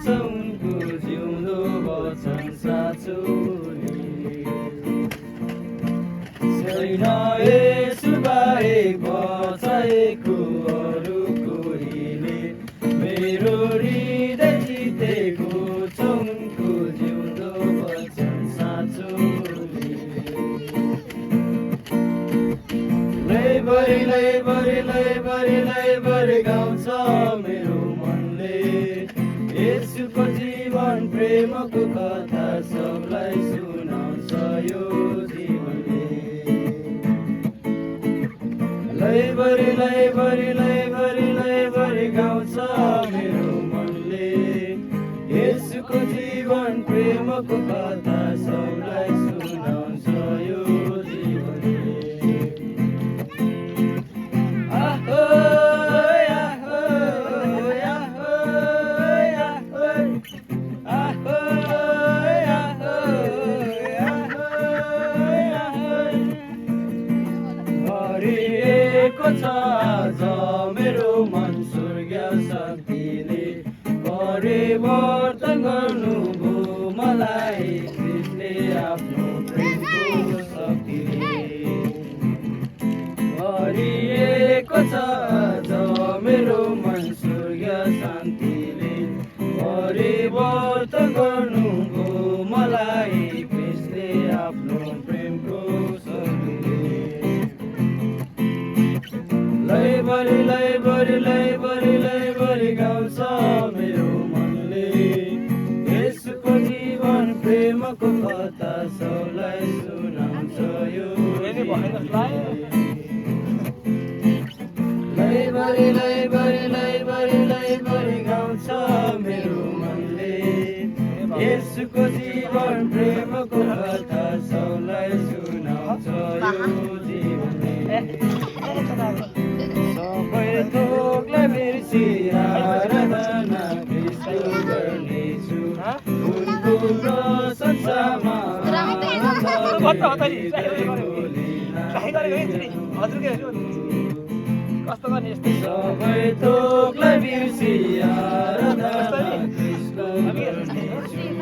उनको जिउँदो वचन साँचोले छैन यसु बाहेक बचाएको अरू कोहीले मेरो हृदय जितेको छ उनको जिउँदो वचन साँचोले लैभरि गाउँछ मेरो मनले येशूको जीवन प्रेमको कथा सबलाई सुनाउँछ यो जीवनले लैभरि गाउँछ मेरो मनले येशूको जीवन प्रेमको कथा सबलाई सुनाउँछ यो जीवनले आहो आहो आहो आहो आहो भरिएको छ आज मेरो मन स्वर्गीय शक्तिले परिवर्तन गर्नुभयो मलाई ख्रिस्टले आफ्नो प्रेमको शक्तिले भरिएको छ आज मेरो मन स्वर्गीय शान्तिले परिवर्तन गर्नुभयो मलाई ख्रिस्टले आफ्नो प्रेमको शक्तिले लैभरि गाउँछ मेरो मनले येशूको जीवन प्रेमको कथा सबलाई सुनाउँछ यो लैभरि गाउँछ मेरो मनले येशूको जीवन प्रेमको कथा सबलाई सुनाउँछ यो जीवनले सबै थोकलाई बिर्सी आराधना ख्रिस्ट गर्नेछु उनको प्रशंसामा सबै थोकलाई बिर्सी आराधना ख्रिस्ट गर्नेछु